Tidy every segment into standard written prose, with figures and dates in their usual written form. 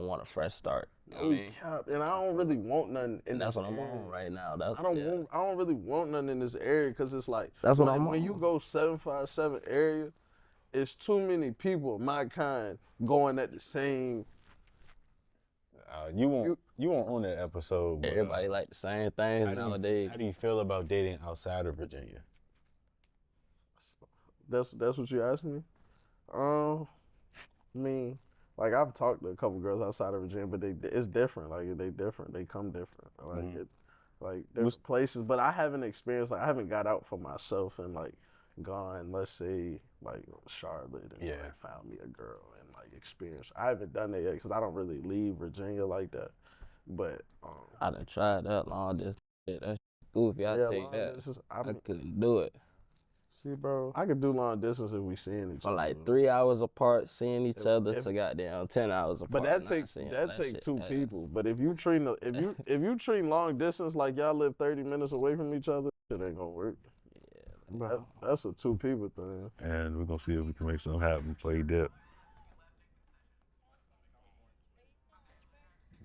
want a fresh start. You know No what I mean? cap. And I don't really want nothing in That's this what I'm area. on right now. I don't really want nothing in this area because it's like That's what I'm when on. you go 757 area, it's too many people of my kind going at the same. You won't on that episode. But, Everybody like the same things nowadays. How do you feel about dating outside of Virginia? That's what you asked me. I mean, like I've talked to a couple girls outside of Virginia, but it's different. Like they different. They come different. Like there's places, but I haven't experienced. Like I haven't got out for myself and like gone. Let's say like Charlotte and like, found me a girl and like experienced. I haven't done that yet because I don't really leave Virginia like that. But I done tried that long distance. That's goofy. I take that. I couldn't do it. See, bro, I could do long distance if we seeing each other. For like 3 hours apart, seeing each other to goddamn 10 hours apart. But that takes two people. But if you treat if you treat long distance like y'all live 30 minutes away from each other, it ain't gonna work. Yeah, that's a two people thing. And we're gonna see if we can make something happen. Play dip.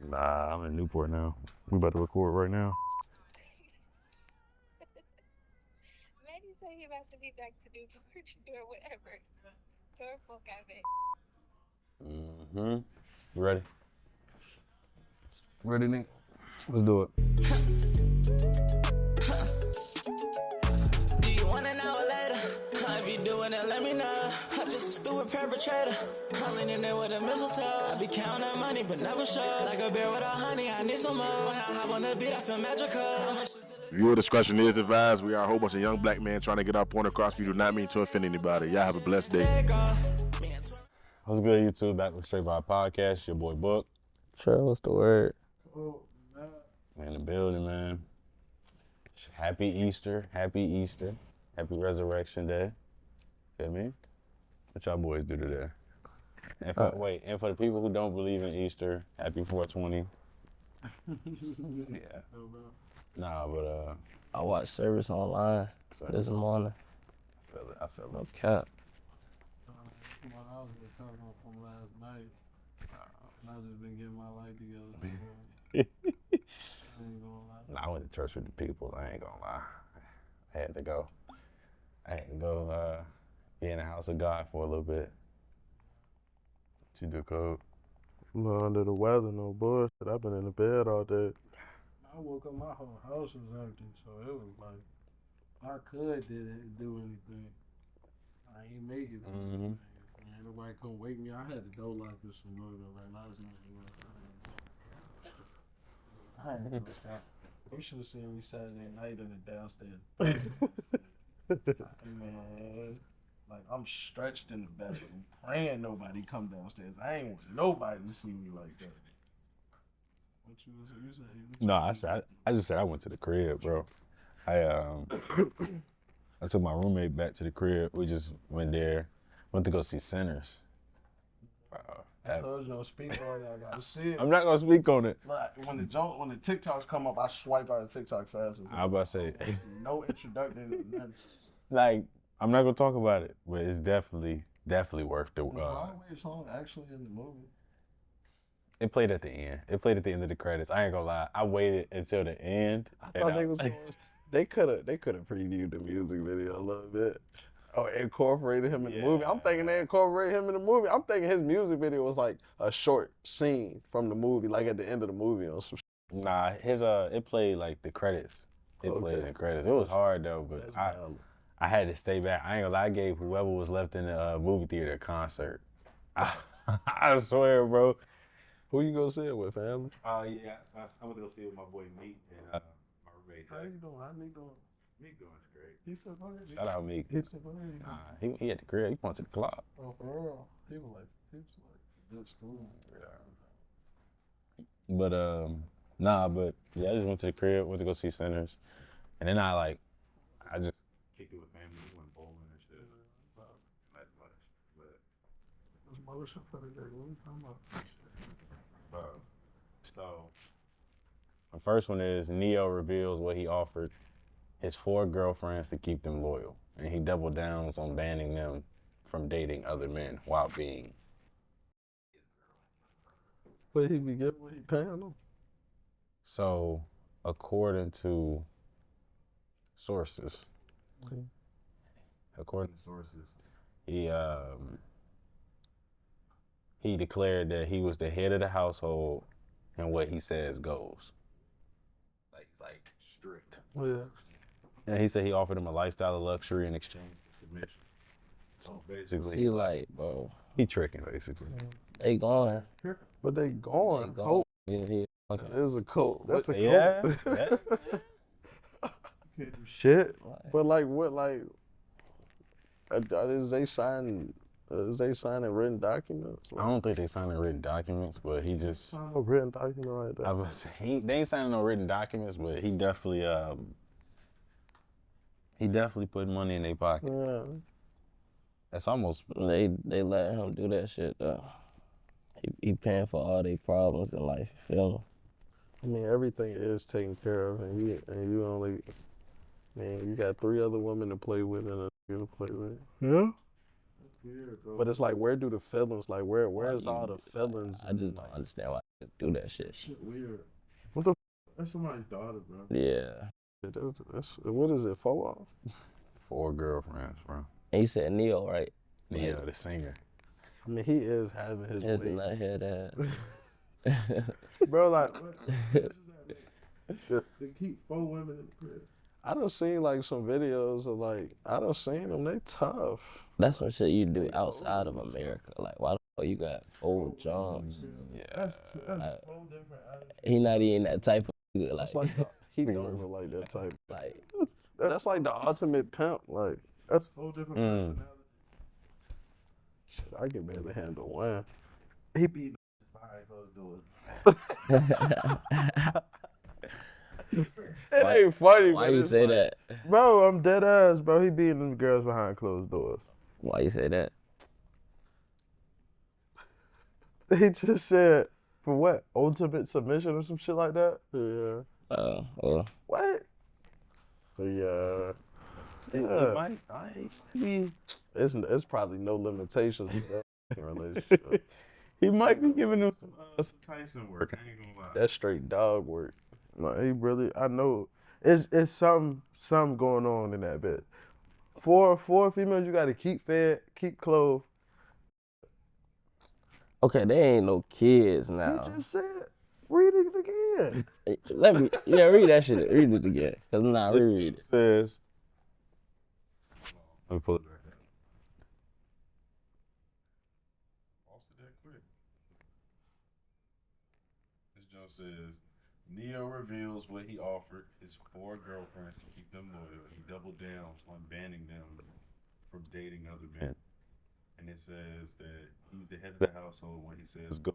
Nah, I'm in Newport now. We about to record right now. Maybe say he about to be back to Newport or whatever. Norfolk, I bet. You ready? Ready, Nick? Let's do it. Do you want an hour later? I be doing it, let me know. I'm just a stupid perpetrator. I'm leaning in with a mistletoe. I be counting that money, but never show. Like a bear without honey, I need some more. When I hop on the beat, I feel magical. Viewer discretion is advised. We are a whole bunch of young black men trying to get our point across. We do not mean to offend anybody. Y'all have a blessed day. What's good, YouTube? Back with Straight Vibe Podcast. Your boy Book. Sure, what's the word? In the building, man. Happy Easter. Happy Easter. Happy Resurrection Day. Feel me? What y'all boys do today? And for the people who don't believe in Easter, happy 420. Yeah. Nah, but I watched service online this morning. I feel it. No cap. I was recovering from last night. I've just been getting my life together. I ain't gonna lie. Nah, I went to church with the people. I ain't gonna lie. I had to go. Be in the house of God for a little bit. What you do, Code? No, under the weather, no bullshit. I've been in the bed all day. I woke up, my whole house was empty, so it was like, I could do anything. I ain't make it. Man, nobody come wake me. I had the door locked with some murder like last night. You should have seen me Saturday night in the downstairs. Man, like I'm stretched in the bedroom, praying nobody come downstairs. I ain't want nobody to see me like that. What you say? No, I just said I went to the crib, bro. I took my roommate back to the crib. We just went to go see Sinners. I told you don't speak on it. I gotta see it. I'm not gonna speak on it. Like, when the TikToks come up, I swipe out of TikTok fast. I was about to say no introduction. Nothing. Like I'm not gonna talk about it, but it's definitely worth the. Was song actually in the movie? It played at the end. It played at the end of the credits. I ain't gonna lie. I waited until the end. I thought they could have previewed the music video a little bit. Or incorporated him in the movie. I'm thinking they incorporated him in the movie. I'm thinking his music video was like a short scene from the movie, like at the end of the movie or some shit. Nah, it played like the credits. It played the credits. It was hard though, but I had to stay back. I ain't gonna lie, I gave whoever was left in the movie theater a concert. I swear, bro. Who you gonna see it with, family? Yeah, I'm gonna go see it with my boy Meek and my roommate. How you doing? How Meek doing? Meek doing great. He said, go ahead. Shout out Meek. He at the crib. He went to the club. Oh, for real? He was like good school. Yeah. But but yeah, I just went to the crib, went to go see Sinners, and then I just kicked it with family, went bowling and shit. Not much, but. What's motion for the day? What are you talking about? So, the first one is Neo reveals what he offered his 4 girlfriends to keep them loyal, and he doubled down on banning them from dating other men while being. What he be getting? What he paying them? So, according to sources, he declared that he was the head of the household, and what he says goes. Like strict. Yeah. And he said he offered him a lifestyle of luxury in exchange for submission. So basically, See, like, bro, he tricking basically. they going. But they going. Hope. Yeah, he fucking. It's a cult. That's a cult. Yeah. Shit. But like what? Like, is they signing written documents? I don't think they signing written documents, but he just sign a written document like that. I was saying, they ain't signing no written documents, but he definitely put money in their pocket. Yeah. That's almost They let him do that shit though. He paying for all their problems in life. You feel me? I mean, everything is taken care of, and you only, man, you got 3 other women to play with and a nigga to play with. yeah. But it's like, where do the feelings? Like, where's all the feelings? I just don't understand why they do that shit. Shit weird. What the? That's somebody's daughter, bro. Yeah. That's what is it? 4? 4 girlfriends, bro. And you said Neo, right? Neo, the singer. I mean, he is having his His way. nut head ass. Bro, like, They keep 4 women in the crib. I done seen like some videos of like, I done seen them. They tough. That's some shit you do outside of America. Like, why the fuck you got old Johns? Yeah. That's 4 different attitudes. He not even that type of nigga. That's Like, like he don't look like that type. like That's like the ultimate pimp. Like, That's 4 different personalities. shit, I can barely handle one. He beat behind closed doors. It ain't funny. why but you it's say like, that? Bro, I'm dead ass, bro. He beating them girls behind closed doors. Why you say that? He just said, for what? Ultimate submission or some shit like that? Yeah. Well, What? Yeah. Yeah. It's probably no limitations with that relationship. He might be giving him some Tyson work. I ain't gonna lie. That's straight dog work. No, he really, I know. It's something going on in that bit. 4 females you gotta keep fed, keep clothed. okay, they ain't no kids now. You just said, read it again. Read that shit. Read it again. Cause I'm not reread it. Says, let me pull it back down. Lost it that quick. This joke says, Neo reveals what he offered his 4 girlfriends to keep them loyal. He doubled down on banning them from dating other men. And it says that he's the head of the household. What he says goes.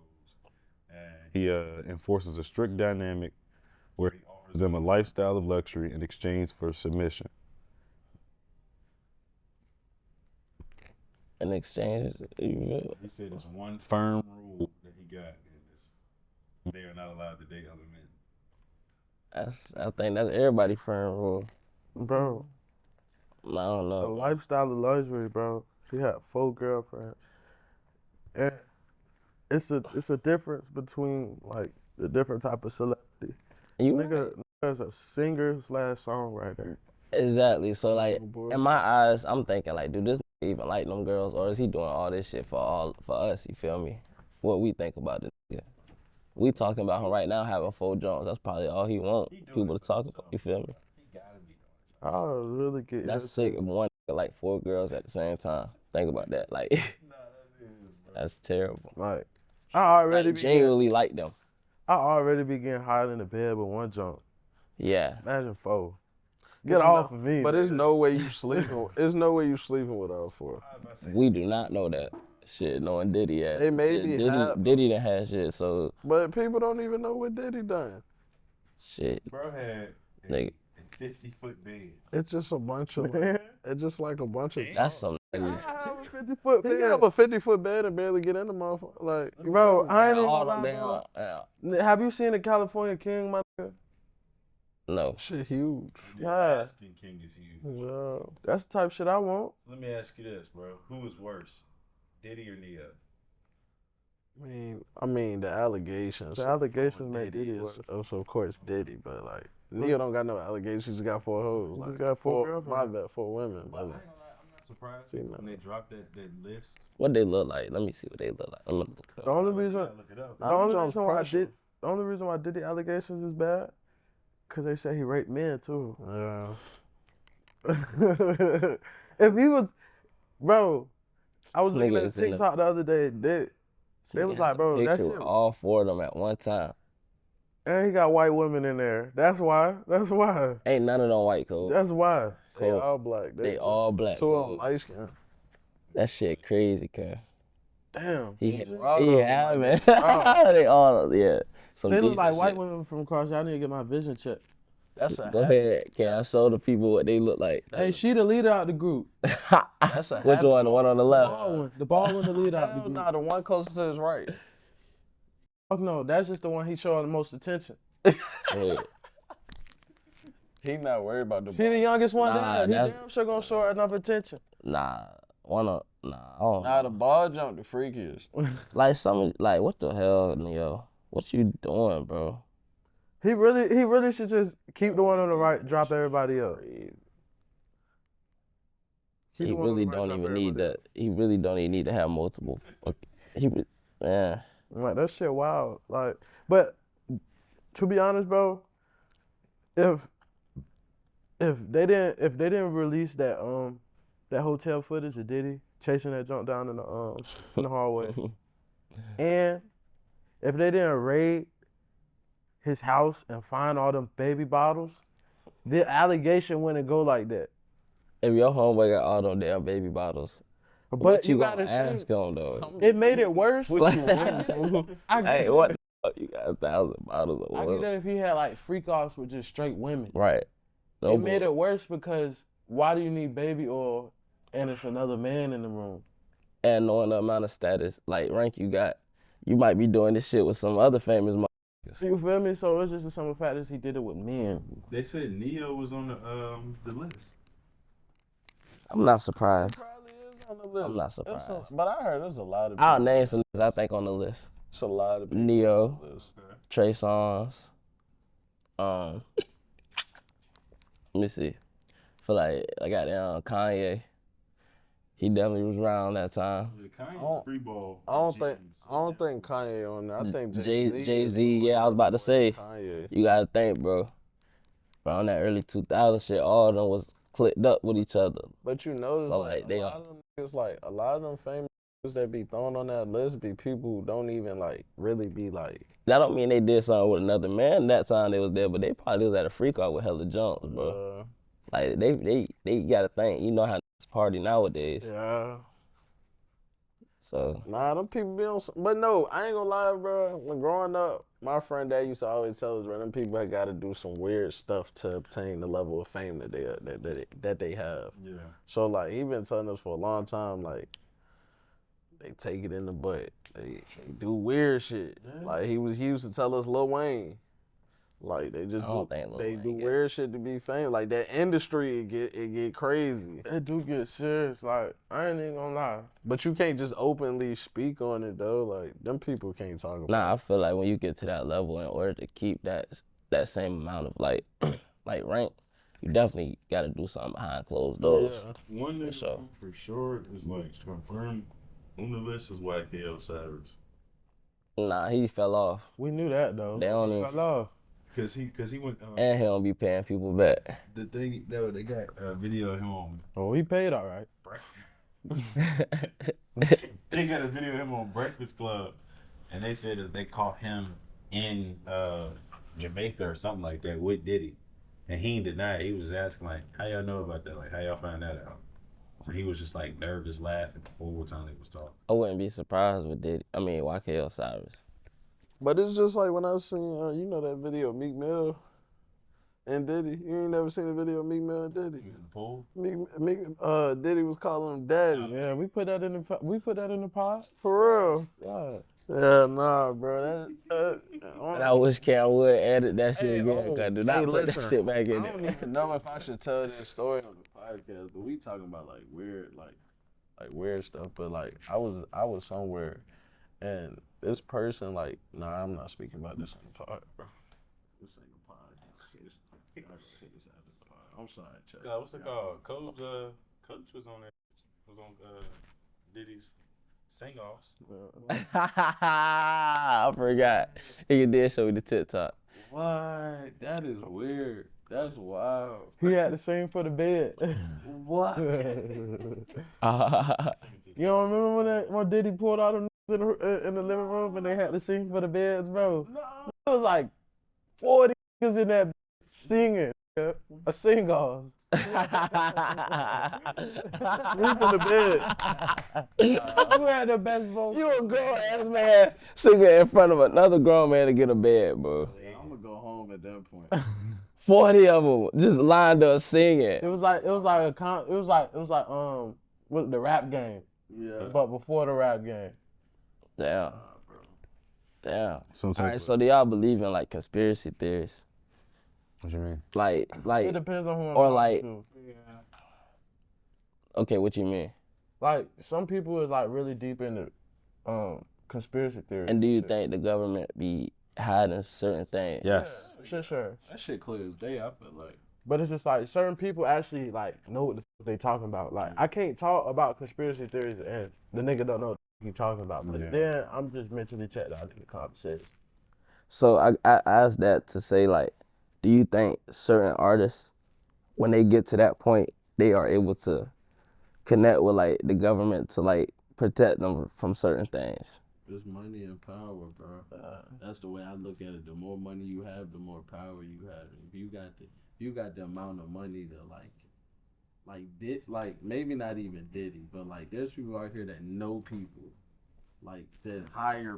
And he enforces a strict dynamic where he offers them a lifestyle of luxury in exchange for submission. In exchange, He said it's one firm rule that he got, and it's they are not allowed to date other men. I think that's everybody firm rule. Bro, I don't a know. lifestyle of luxury, bro. She had 4 girlfriends. And it's a difference between like the different type of celebrity. You Nigga's a singer / songwriter. exactly. So like, in my eyes, I'm thinking like, do this nigga even like them girls, or is he doing all this shit for us? You feel me? What we think about this nigga? We talking about him right now having 4 Jones. That's probably all he want people to talk about. You feel me? He gotta be doing it. I really get That's sick. If one nigga like 4 girls at the same time. Think about that. Like, that's terrible. Like, I already Like, genuinely like them. be getting hot in the bed with one jump. Yeah. Imagine 4. Get off of me. But man. there's no way you sleeping. There's no way you sleeping with all 4. We do not know that. Shit, knowing Diddy at. They maybe Diddy done had shit, so But people don't even know what Diddy done. shit. Bro had Nigga. a 50-foot bed. It's just a bunch of. It's just like a bunch of. That's some nigga. 50-foot He have a 50-foot bed and barely get in the motherfucker. Like, Bro, I ain't even All gonna them lie, damn. bro. Have you seen the California King, my nigga? No. shit huge. Yeah. Asking King is huge. Yeah. That's the type of shit I want. Let me ask you this, bro. Who is worse, Diddy or Neo? I mean, the allegations. The allegations on made Diddy is, worse. of course, Diddy, but like, Neo don't got no allegations. He just got 4 hoes. He Like, just got 4 my girlfriends. bad, 4 women. But I ain't gonna lie, I'm not surprised when they dropped that list. What they look like? Let me see what they look like. I'm gonna look it up. The only reason, Look it up. the only reason why Diddy allegations is bad, cause they say he raped men too. Yeah. If he was, bro, I was looking Nigga at is in TikTok the other day. They was like, bro, that picture shit. with all 4 of them at one time. And he got white women in there. That's why. That's why. Ain't none of them white code. That's why. They Cool. all black. They all black. 2 of them cuz. light skin. That shit crazy, cuz. Damn. Yeah, man. They all, yeah. Some They look decent like white shit. women from across. I need to get my vision checked. That's a Go ahead. Can I show the people what they look like? Hey, she the leader out the group. That's a Which one? The one on the left? The ball one, the leader out the Hell group. nah, the one closest to his right. Fuck no, that's just the one he showing the most attention. Wait. He not worried about the She the youngest one Nah, there. He that's- damn sure gonna show her enough attention. Nah. I don't Nah, the ball jump the freakiest. like what the hell, Neo? What you doing, bro? He really should just keep the one on the right, drop everybody else. Keep He the one on really the right, don't drop even need everybody that. He really don't even need to have multiple. Man. Like that shit wild. Like, but to be honest, bro, if they didn't release that that hotel footage of Diddy chasing that junk down in the hallway, and if they didn't raid his house and find all them baby bottles, the allegation wouldn't go like that. If your homeboy got all them damn baby bottles, But what you gotta gonna ask think, him though? it made it worse. Hey, what the fuck? You got 1,000 bottles of I oil. get that if he had like freak offs with just straight women. Right. It made it worse because why do you need baby oil and it's another man in the room? And knowing the amount of status, like rank you got, you might be doing this shit with some other famous motherfuckers. You feel me? So it's just the simple fact that he did it with men. They said Neo was on the list. I'm not surprised. Probably is on the list. I'm not surprised. But I heard there's a lot of I'll name some niggas I think on the list. It's a lot of people Neo, on the list. Trey Songz. Let me see. Feel like I got down Kanye. He definitely was around that time. Kanye free ball. I don't think Kanye on there. I think Jay Z. Yeah, I was about to say. Kanye. You gotta think, bro. Around that early 2000 shit, all of them was clicked up with each other. But you notice So, like, like, they a lot of them niggas, like a lot of them famous niggas that be thrown on that list be people who don't even like really be like. That don't mean they did something with another man that time they was there, but they probably was at a freak out with hella Jones, bro. Like they gotta think, you know how niggas party nowadays. Yeah. So Nah, them people be on some, but no, I ain't gonna lie, bro. When growing up, my friend dad used to always tell us, bro, them people had got to do some weird stuff to obtain the level of fame that they have. Yeah. So like he been telling us for a long time, like they take it in the butt. They do weird shit. Yeah. Like he used to tell us Lil Wayne. Like they just I don't think Lil they Wayne do get- weird shit to be famous. Like that industry it get crazy. It do get serious. Like, I ain't even gonna lie. But you can't just openly speak on it though. Like them people can't talk about nah, I feel like when you get to that level, in order to keep that same amount of like like rank, you definitely gotta do something behind closed doors. One nigga sure. who for sure is like confirmed on the list is YKL Cyrus. Nah, he fell off. We knew that though. They don't even- Fell off. Cause he went And he don't be paying people back. the thing that they got a video of him on. Oh, he paid all right. They got a video of him on Breakfast Club, and they said that they caught him in Jamaica or something like that with Diddy, and he denied. He was asking like, "How y'all know about that? Like, how y'all find that out?" And he was just like nervous, laughing the whole time they was talking. I wouldn't be surprised with Diddy. I mean, YKL Cyrus. But it's just like when I seen, you know that video of Meek Mill and Diddy. You ain't never seen the video of Meek Mill and Diddy. He was in the pool. Diddy was calling him daddy. Yeah, we put that in the pod. For real. Yeah. Yeah, nah, bro. And I wish Cam would edit that shit Hey, again. oh, Cause do not hey, put listen, that shit back in I don't there. even know if I should tell this story on the podcast, but we talking about like weird stuff. But like I was somewhere, and this person, like, nah, I'm not speaking about this on the pod, bro. This ain't a pod. I'm sorry, Chuck. What's it called? Coach was on that. Was on Diddy's sing-offs. I forgot. He did show me the TikTok. What? That is weird. That's wild. He had to sing for the bed. What? You don't remember when Diddy pulled out them in the living room and they had to sing for the beds, bro? No. It was like 40 niggas in that singing, a sing-offs. Sleep in the bed. Who had the best vocal? You a grown ass man singing in front of another grown man to get a bed, bro. I'm gonna go home at that point. 40 of them just lined up singing. It was like what the rap game. Yeah. But before the rap game. Damn. Damn. Some type All right, of- so do y'all believe in like conspiracy theories? What you mean? Like, It depends on who I'm or talking like, to. okay, what you mean? Like some people is like really deep into conspiracy theories. And do you shit. think the government be hiding certain things? Yes. Sure. That shit clear as day, I feel like. But it's just like certain people actually like know what the fuck they talking about. Like I can't talk about conspiracy theories and the nigga don't know what the fuck you talking about. But then I'm just mentally checked out in the conversation. So I asked that to say like, do you think certain artists, when they get to that point, they are able to connect with like the government to like protect them from certain things? It's money and power, bro. That's the way I look at it. The more money you have, the more power you have. If you got the amount of money to like maybe not even Diddy, but like there's people out here that know people, like that hire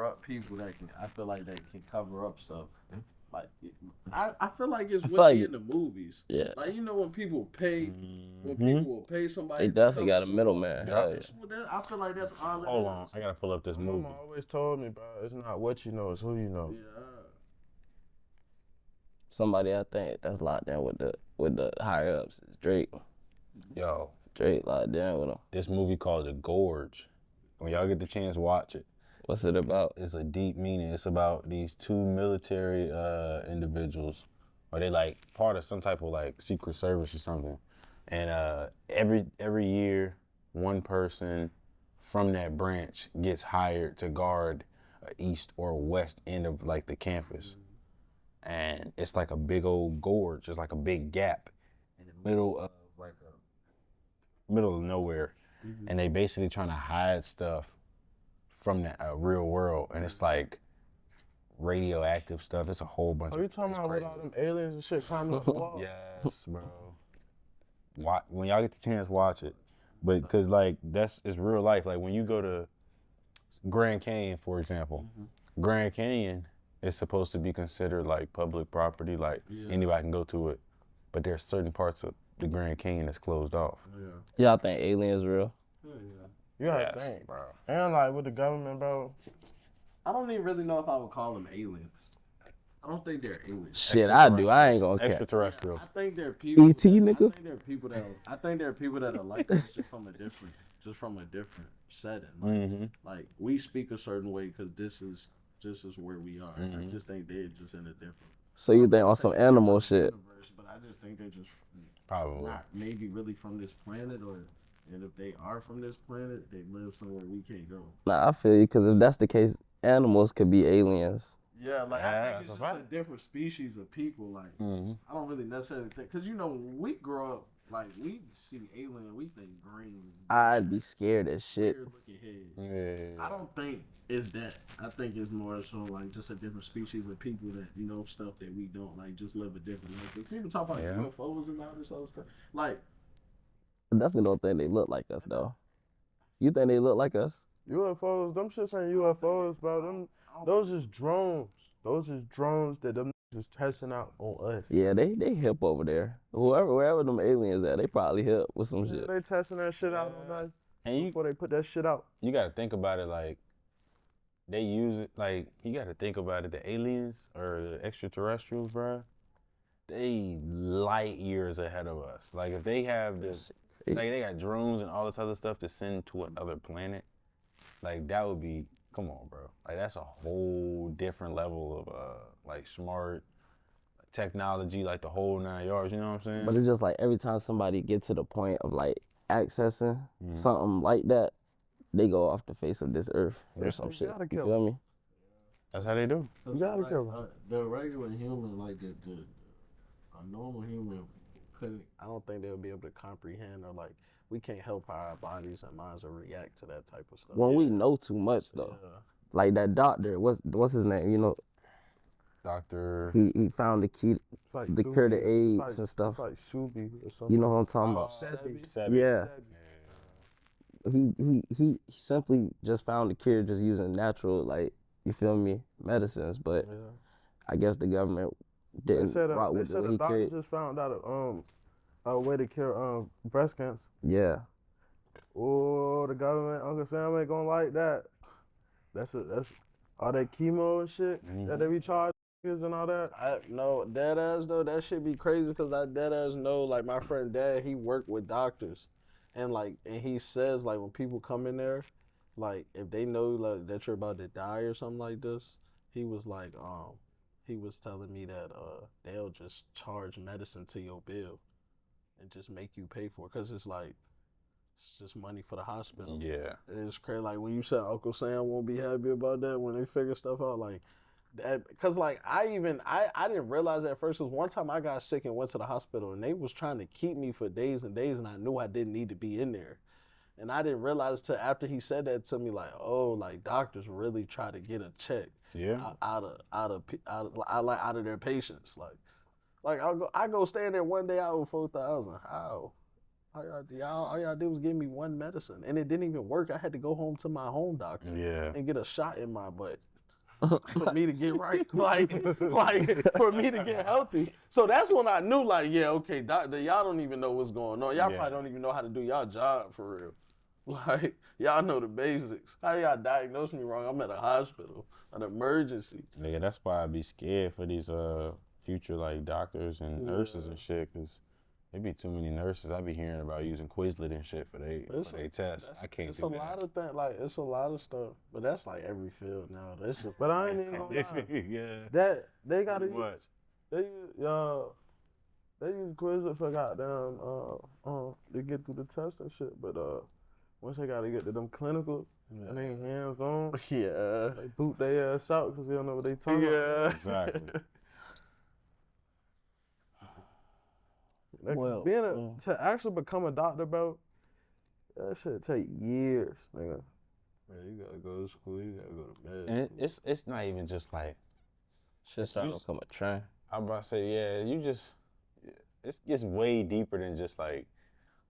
up people that can. I feel like that can cover up stuff. Like I feel like it's what in the movies. Yeah. Like when people pay, people will pay somebody. They definitely got a middleman. Hell yeah. I feel like that's all. Hold on, I gotta pull up this My movie. mama always told me, bro, it's not what you know, it's who you know. Yeah. Somebody I think that's locked in with the higher ups is Drake. Yo, Drake locked in with him. this movie called The Gorge. When y'all get the chance, watch it. What's it about? It's a deep meaning. It's about these two military individuals, or they like part of some type of like secret service or something. And every year, one person from that branch gets hired to guard east or west end of like the campus. And it's like a big old gorge. It's like a big gap in the middle of middle of nowhere. And they basically trying to hide stuff from the real world. And it's like radioactive stuff. It's a whole bunch Are of you talking it's about with crazy. all them aliens and shit climbing up the wall? Yes, bro. When y'all get the chance, watch it. But because like it's real life. Like when you go to Grand Canyon, for example, Grand Canyon is supposed to be considered like public property. Like anybody can go to it. But there's certain parts of the Grand Canyon that's closed off. Y'all think aliens real? You gotta think, bro. And like with the government, bro. I don't even really know if I would call them aliens. I don't think they're aliens. Shit, I do. I ain't gonna care. Extraterrestrials. I think they're people. ET, nigga? I think they're people that are like us just from a different setting. Like we speak a certain way because this is where we are. I just think they're just in a different. So you think on some animal shit? Universe, but I just think they're just Probably. not maybe really from this planet, and if they are from this planet, they live somewhere we can't go. Nah, I feel you, because if that's the case, animals could be aliens. Yeah, like I think it's that's just a a different species of people. Like I don't really necessarily think because when we grow up, like we see alien, we think green. I'd be scared as shit. Weird looking head. Yeah. I don't think it's that. I think it's more so like just a different species of people that stuff that we don't like. Just live a different life. If people talk about UFOs and all this other stuff, like I definitely don't think they look like us though. You think they look like us? UFOs, them shits ain't UFOs, bro. Those is drones. Those is drones that them is testing out on us. Yeah, they hip over there. Wherever them aliens at, they probably hip with some shit. They testing that shit out on us And before they put that shit out. you got to think about it like they use it like you got to think about it. The aliens or the extraterrestrials, bro, they light years ahead of us. Like if they have this, like they got drones and all this other stuff to send to another planet, like that would be come on, bro. Like, that's a whole different level of, like, smart technology, like the whole 9 yards, you know what I'm saying? But it's just like every time somebody get to the point of like accessing something like that, they go off the face of this earth or some shit. You feel me? That's how they do. You gotta kill the regular human, like a normal human couldn't. I don't think they'll be able to comprehend or like we can't help how our bodies and minds will react to that type of stuff. When we know too much though, like that doctor, what's his name? You know, Doctor. He found the key, like the cure to AIDS and stuff. It's like Subi or something. You know what I'm talking about? Sebi. Yeah. He simply just found the cure just using natural, like, you feel me, medicines, but I guess the government didn't rock with the way he doctor just found out a way to cure breast cancer. Yeah. Oh, the government, Uncle Sam ain't gonna like that. That's all that chemo and shit that they be charging and all that. No, dead ass though, that shit be crazy because I dead ass know, like my friend Dad, he worked with doctors. And he says like when people come in there, like if they know like that you're about to die or something like this, he was like he was telling me that they'll just charge medicine to your bill and just make you pay for it because it's just money for the hospital. Yeah. It's crazy. Like when you said Uncle Sam won't be happy about that when they figure stuff out, like that, cause like I didn't realize that at first. Cause one time I got sick and went to the hospital and they was trying to keep me for days and days, and I knew I didn't need to be in there, and I didn't realize till after he said that to me, like, oh, like doctors really try to get a check out of their patients, like I go stand there one day out with 4,000. How? All y'all did was give me one medicine, and it didn't even work. I had to go home to my home doctor and get a shot in my butt for me to get right, like for me to get healthy. So that's when I knew, like, yeah, okay, doctor, y'all don't even know what's going on. Y'all probably don't even know how to do y'all job for real. Like, y'all know the basics. How y'all diagnosed me wrong? I'm at a hospital, an emergency. Nigga, that's why I be scared for these future like doctors and nurses and shit, cause there be too many nurses. I be hearing about using Quizlet and shit for they tests. I can't do that. It's a lot of things, like it's a lot of stuff, but that's like every field now. But I ain't even gonna lie. That they gotta use, they use Quizlet for goddamn to get through the test and shit. But once they gotta get to them clinical and they hands on, they boot their ass out because they don't know what they talking about. Exactly. Well, to actually become a doctor, bro, that shit take years, nigga. Man, you gotta go to school, you gotta go to med. And it's not even just like shit starting to become a trend. I'm about to say, it's way deeper than just like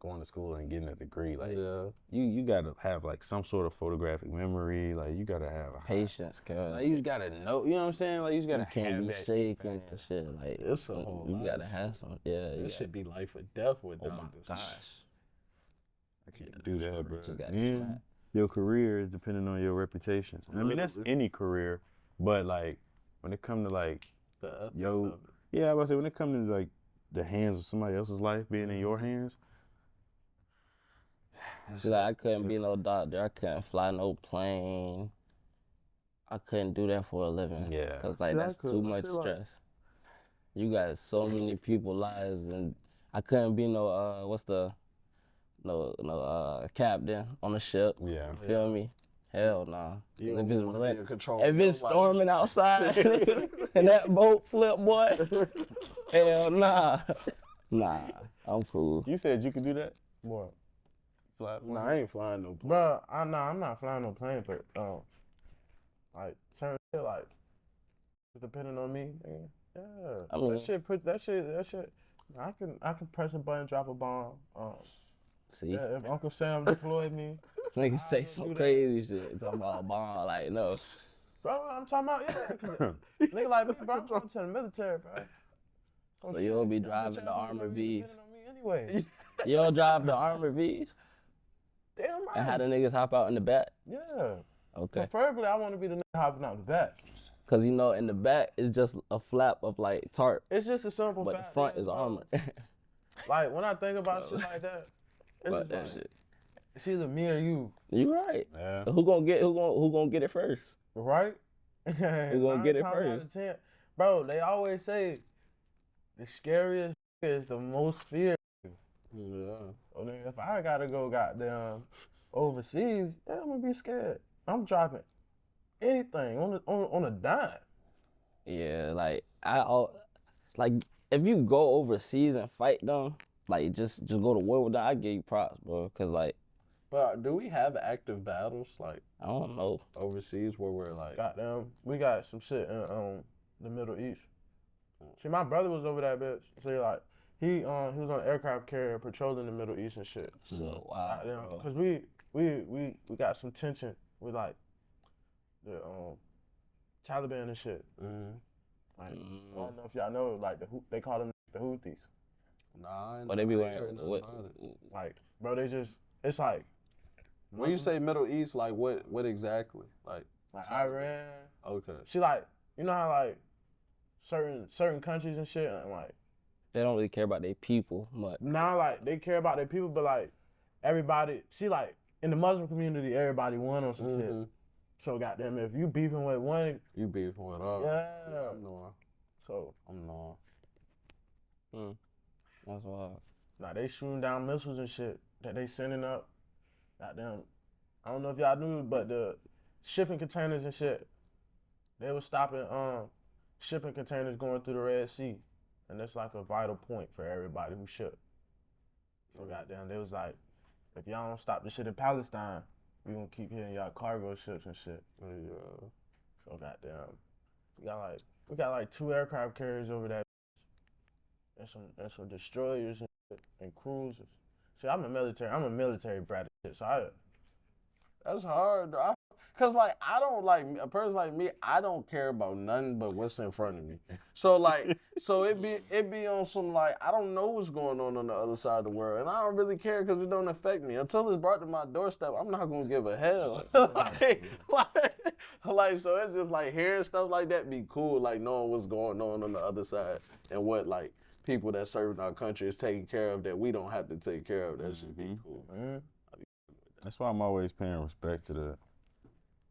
going to school and getting a degree. Like you gotta have like some sort of photographic memory. Like you gotta have patience, cause like you just gotta know. You know what I'm saying? Like you just gotta can't be shaking and shit. Like it's a whole you gotta have some. Yeah, it should be life or death with doctors. Oh my gosh, I can't do that, bro. Just got your career is depending on your reputation. I mean, that's any career, but like when it comes to like I was about to say when it comes to like the hands of somebody else's life being in your hands. See, like, I couldn't be no doctor. I couldn't fly no plane. I couldn't do that for a living. Yeah. Cause like that's too much stress. You got so many people's lives, and I couldn't be no captain on a ship. Yeah. You feel me? Hell nah. If it's storming outside and that boat flip, boy, hell nah. Nah, I'm cool. You said you could do that? What? Nah, I ain't flying no plane. Bro, I'm not flying no plane, but like certain shit, like depending on me, yeah. I mean, that shit. I can press a button, drop a bomb. See, if Uncle Sam deployed me, niggas say some crazy shit. Talking about a bomb, like no. Bro, I'm talking about nigga like me, bro. I'm going to the military, bro. So you'll be driving the armored V's. Anyway, you'll drive the armored V's. Damn right. And how the niggas hop out in the back? Yeah. Okay. Preferably, I want to be the nigga hopping out the back. Cause you know, in the back is just a flap of like tarp. It's just a simple. But the front is armor. Like when I think about shit like that, it's that shit. It's either me or you. You right. Yeah. Who gonna get it first? Right? Who gonna get it 9 times out first? of 10. Bro, they always say the scariest is the most feared. Yeah. So then if I gotta go goddamn overseas, yeah, I'm gonna be scared. I'm dropping anything on a dime. Yeah, like like if you go overseas and fight them, like just go to war with them, I give you props, bro. Cause like But do we have active battles like I don't know. overseas where we're like Goddamn, we got some shit in the Middle East. See, my brother was over that bitch. See, like he was on an aircraft carrier patrolling the Middle East and shit. So wow, bro. Cause we got some tension with like the Taliban and shit. Like, I don't know if y'all know, like they call them the Houthis. Nah, But they be wearing what? Like, bro, it's like when you say Middle East, like what exactly? Like Iran. Okay. See, like, you know how like certain countries and shit, and like They don't really care about their people much. now, like they care about their people, but like everybody, see, like in the Muslim community, everybody won on some shit. So goddamn, if you beefing with one, You beefing with us. yeah. I'm knowing. So I'm knowing. That's wild. now they shooting down missiles and shit that they sending up. Goddamn, I don't know if y'all knew, but the shipping containers and shit, they was stopping shipping containers going through the Red Sea, and that's like a vital point for everybody who ship. So goddamn, they was like, if y'all don't stop the shit in Palestine, we gonna keep hitting y'all cargo ships and shit. Yeah. So goddamn, we got like 2 aircraft carriers over there, and some destroyers and cruisers. See, I'm a military brat and shit, so That's hard though. Cause like I don't like a person like me. I don't care about nothing but what's in front of me. So like, so it be on some like I don't know what's going on the other side of the world, and I don't really care because it don't affect me until it's brought to my doorstep. I'm not gonna give a hell. like so it's just like hearing stuff like that be cool. Like knowing what's going on the other side and what like people that serve in our country is taking care of that we don't have to take care of. That should be cool. That's why I'm always paying respect to the.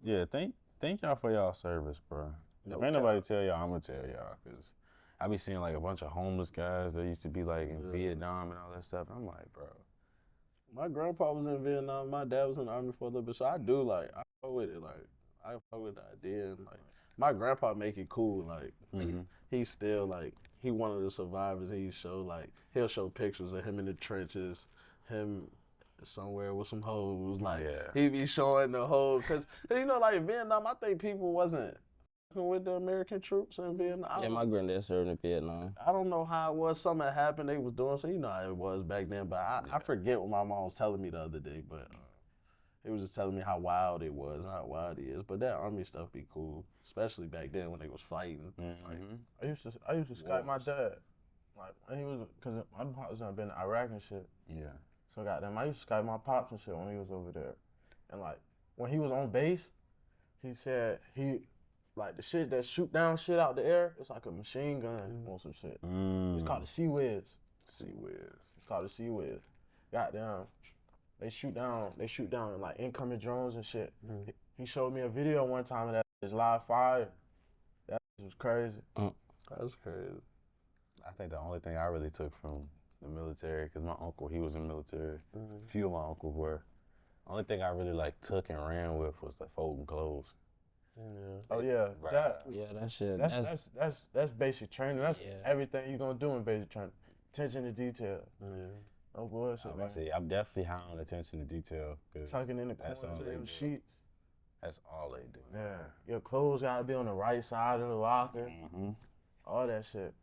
Yeah, thank y'all for y'all service, bro. If ain't nobody tell y'all, I'm gonna tell y'all, cause I be seeing like a bunch of homeless guys that used to be like in Vietnam and all that stuff. And I'm like, bro. My grandpa was in Vietnam. My dad was in the army for a little bit, so I do like I fuck with it. Like I fuck with the idea. And, like my grandpa make it cool. Like he's still like he one of the survivors. He'll show pictures of him in the trenches, him somewhere with some hoes. Like he be showing the hoes, cause you know like Vietnam. I think people wasn't with the American troops in Vietnam. Yeah, my granddad served in Vietnam. I don't know how it was. Something happened. They was doing so. You know how it was back then. But I forget what my mom was telling me the other day. But it was just telling me how wild it was and how wild it is. But that army stuff be cool, especially back then when they was fighting. Like, I used to Skype my dad, like when he was, cause my pops had been in Iraq and shit. Yeah. So goddamn, I used to Skype my pops and shit when he was over there, and like when he was on base, he said like the shit that shoot down shit out the air, it's like a machine gun on some shit. It's called the Sea Whiz. It's called the Sea Whiz. Goddamn, they shoot down like incoming drones and shit. He showed me a video one time of that is live fire. That was crazy. that's crazy. I think the only thing I really took from the military, because my uncle, he was in the military. A few of my uncles were. Only thing I really like took and ran with was like folding clothes. Oh yeah, Right. That shit. That's basic training. That's everything you're gonna do in basic training. Attention to detail. No bullshit, man. I'm definitely high on attention to detail. Tucking in the that's corners all of they them do. sheets. That's all they do. Yeah, your clothes gotta be on the right side of the locker. All that shit.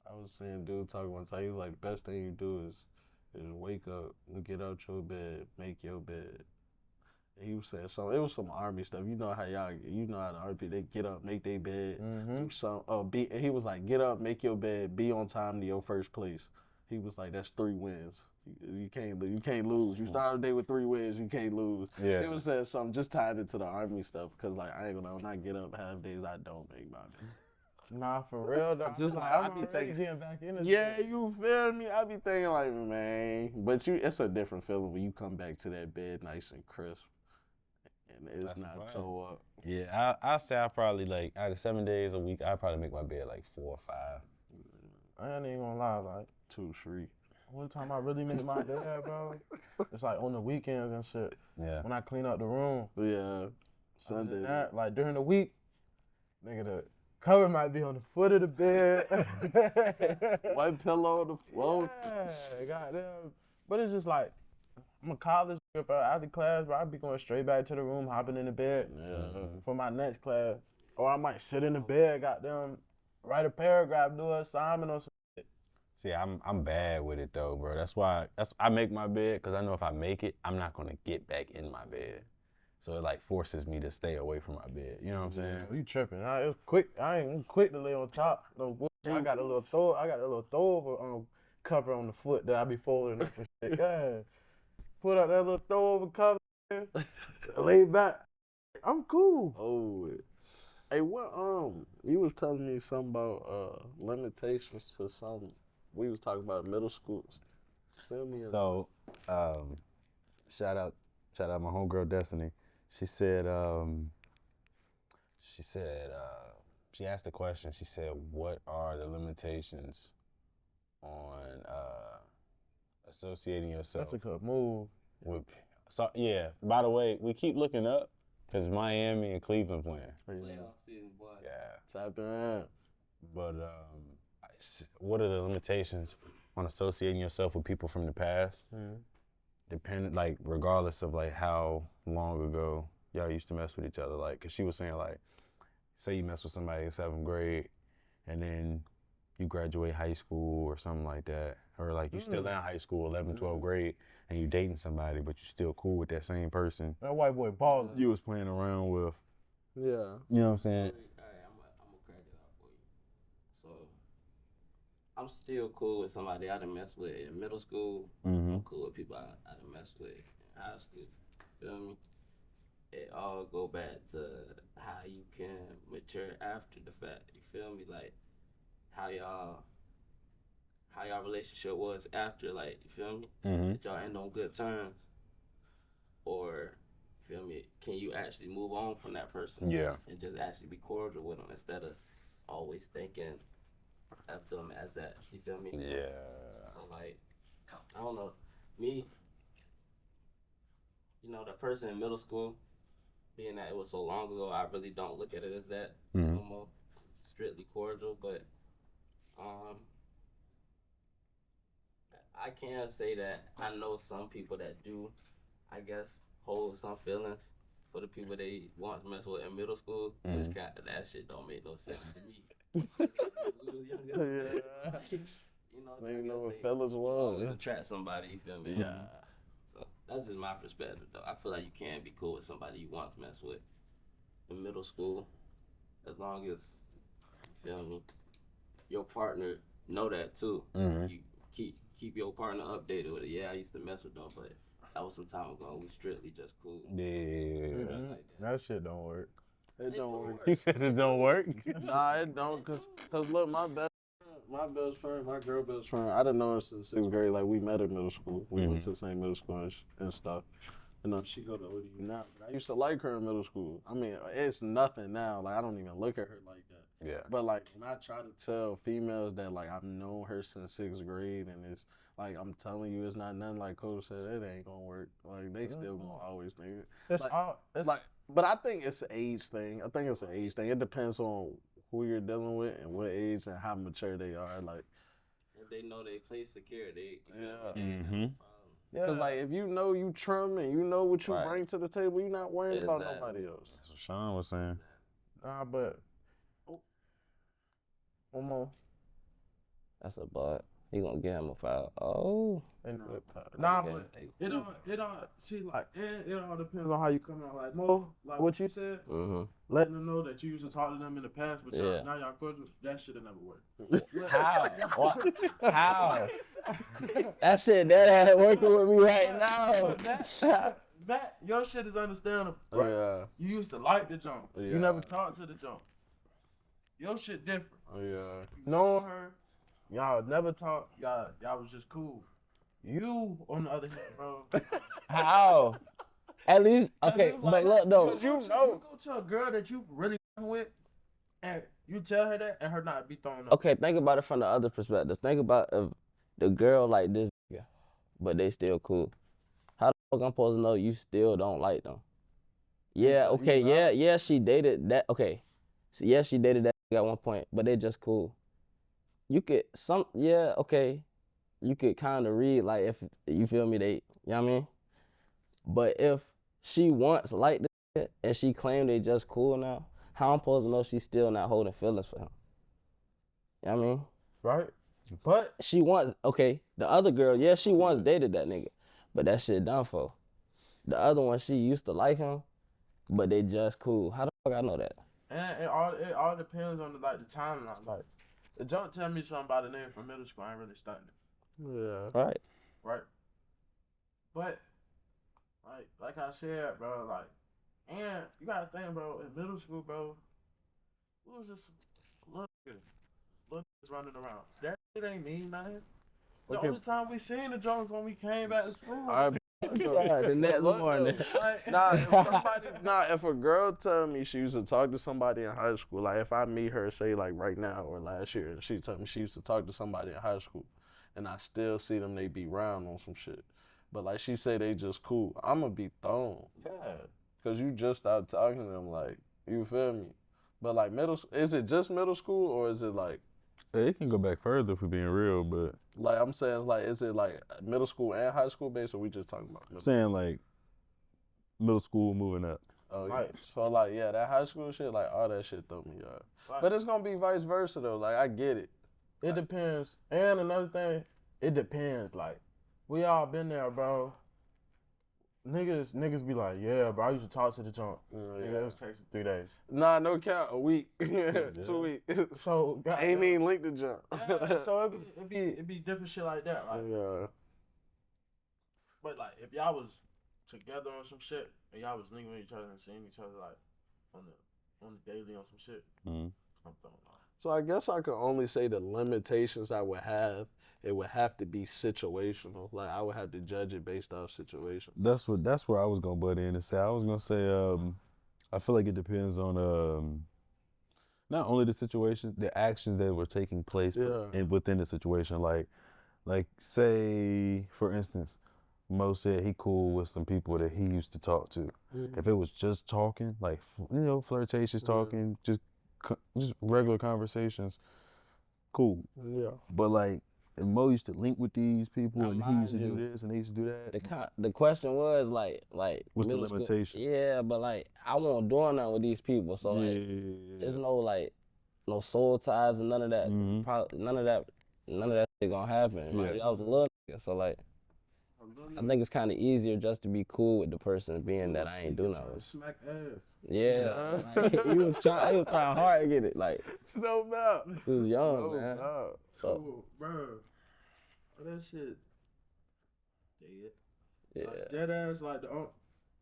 I was seeing dude talking one time. He was like, the best thing you do is wake up, get out your bed, make your bed. And he was saying something. It was some army stuff. You know how the army they get up, make their bed. He was like, get up, make your bed, be on time to your first place. He was like, that's 3 wins. You can't lose. You start the day with 3 wins, you can't lose. Yeah. He was saying something just tied into the army stuff because like I ain't gonna when I get up half days I don't make my bed. Nah, for real though. Just like, I be thinking, getting back in it. yeah, you feel me? I be thinking like, man, but it's a different feeling when you come back to that bed nice and crisp, and it's That's not fine. toe up. Yeah, I'll say I probably like out of 7 days a week, I probably make my bed like 4 or 5. I ain't even gonna lie, like 2, 3. one time I really made my bed, bro. It's like on the weekends and shit. Yeah. When I clean up the room. Yeah, Sunday. That, like during the week, nigga, the cover might be on the foot of the bed. White pillow on the floor. Yeah, goddamn. But it's just like, I'm a college nigga, bro. After class, bro, I be going straight back to the room, hopping in the bed for my next class. Or I might sit in the bed, goddamn, write a paragraph, do an assignment or some shit. See, I'm bad with it though, bro. That's why I make my bed, because I know if I make it, I'm not gonna get back in my bed. So it like forces me to stay away from my bed. You know what I'm saying? You tripping? It was quick. I'm quick to lay on top. No, I got a little throwover cover on the foot that I be folding up and shit. Yeah. Put up that little throwover cover, lay back. I'm cool. Oh, hey, what you was telling me something about limitations to something. We was talking about middle schools. Tell me. So, shout out my homegirl Destiny. She said, she asked the question. She said, "What are the limitations on associating yourself?" That's a good move. With, so yeah. By the way, we keep looking up because Miami and Cleveland playing. Playoff season, boy. Yeah. Tap in. But what are the limitations on associating yourself with people from the past? Depending, like, regardless of like how long ago y'all used to mess with each other. Like, cause she was saying like, say you mess with somebody in 7th grade, and then you graduate high school or something like that, or like you still in high school, 11th, 12th grade, and you dating somebody, but you still cool with that same person. That white boy balling. You was playing around with. Yeah. You know what I'm saying? All right, I'm gonna crack it out for you. So, I'm still cool with somebody I done messed with in middle school. I'm cool with people I done messed with in high school. Feel me? It all go back to how you can mature after the fact. You feel me? Like how y'all relationship was after. Like, you feel me? Did y'all end on good terms? Or, feel me? Can you actually move on from that person? Yeah. And just actually be cordial with them instead of always thinking of them as that. You feel me? Yeah. So like, I don't know, me, you know, the person in middle school, being that it was so long ago, I really don't look at it as that no more. Strictly cordial, but I can say that I know some people that do, I guess, hold some feelings for the people they once messed with in middle school, which that shit don't make no sense to me. You know, They know what fellas was. attract somebody, you feel me? Yeah. So that's just my perspective, though. I feel like you can be cool with somebody you once messed with in middle school, as long as, you feel me, your partner know that too. You keep your partner updated with it. Yeah, I used to mess with them, but that was some time ago. We strictly just cool. Yeah. Like That shit don't work. It don't work. He said it don't work. Nah, it don't, cause look, my best friend, my girl best friend, I didn't know her since 6th grade. Like, we met in middle school. We went to the same middle school and stuff. You know, she go to ODU now. But I used to like her in middle school. I mean, it's nothing now. Like, I don't even look at her like that. Yeah. But like, when I try to tell females that like I've known her since 6th grade, and it's like, I'm telling you, it's not nothing like Coach said. It ain't gonna work. Like, they still gonna always think it. But I think it's an age thing. It depends on who you're dealing with and what age and how mature they are. Like, if they know they play secure, Because, like, if you know you trim and you know what you bring to the table, you're not worrying about nobody else. That's what Sean was saying. Nah, but one more. That's a butt. You gonna get him a foul? Oh. Nah, but it all depends on how you come out. Like Mo, like what you said, letting them know that you used to talk to them in the past, but now y'all cordial. That shit'll never work. How? That shit that ain't working with me right now. That your shit is understandable. Right? Yeah. You used to like the jump. You never talked to the jump. Your shit different. Oh, yeah. Knowing her, y'all never talk. Y'all was just cool. You, on the other hand, bro. How? At least, okay, but look, though. You go to a girl that you really with, and you tell her that, and her not be thrown up. Okay, think about it from the other perspective. Think about if the girl like this, but they still cool. How the fuck I'm supposed to know you still don't like them? Yeah, okay, yeah, she dated that. Okay, so yeah, she dated that at one point, but they just cool. You could okay, you could kind of read like if you feel me, they, you know what I mean. But if she once liked this and she claimed they just cool now, how I'm supposed to know she's still not holding feelings for him? You know what I mean? Right. But she once, okay, the other girl, yeah, she once dated that nigga, but that shit done for. The other one, she used to like him, but they just cool. How the fuck I know that? And it all depends on the timeline. Like, the junk tell me something about a nigga from middle school, I ain't really studying. Yeah. Right. But like I said, bro, and you gotta think, bro, in middle school, bro, we was just little niggas running around. That shit ain't mean nothing. The only time we seen the Jones when we came back to school. The next morning. If a girl tell me she used to talk to somebody in high school, like if I meet her, say like right now or last year, and she tell me she used to talk to somebody in high school, and I still see them, they be round on some shit. But like she say they just cool, I'ma be thrown. Yeah. Cause you just stopped talking to them, like, you feel me? But like is it just middle school or is it like? It can go back further if we're being real, but like I'm saying, like, is it like middle school and high school based, or we just talking about? I'm saying like middle school moving up. Oh yeah. So like yeah, that high school shit, like all that shit threw me off. But it's gonna be vice versa though. Like I get it. It depends. And another thing, it depends. Like we all been there, bro. Niggas be like, yeah, bro, I used to talk to the junk. Nigga, it was texting 3 days. Nah, no count. A week. 2 weeks. So ain't even linked the junk. So it be different shit like that. Like, yeah. But like if y'all was together on some shit and y'all was linking with each other and seeing each other like on the daily on some shit, I'm throwing off. So I guess I could only say the limitations I would have. It would have to be situational. Like I would have to judge it based off situation. That's where I was gonna butt in and say. I was gonna say I feel like it depends on not only the situation, the actions that were taking place within the situation. Like say for instance, Mo said he cool with some people that he used to talk to. If it was just talking, like flirtatious talking, just regular conversations, cool. Yeah. But like. And Mo used to link with these people, and he used to do this, and they used to do that. The question was like what's the limitation? School, yeah, but like I won't do nothing with these people, so there's no soul ties and none of that. Probably, none of that shit gonna happen. Yeah. Like, I was a little nigga, so like I think it's kind of easier just to be cool with the person, being that I ain't do nothing. Smack ass. Yeah, like, he was trying hard to get it. Like no doubt. He was young, man. So, bro, that shit. Yeah. Like, that ass, like the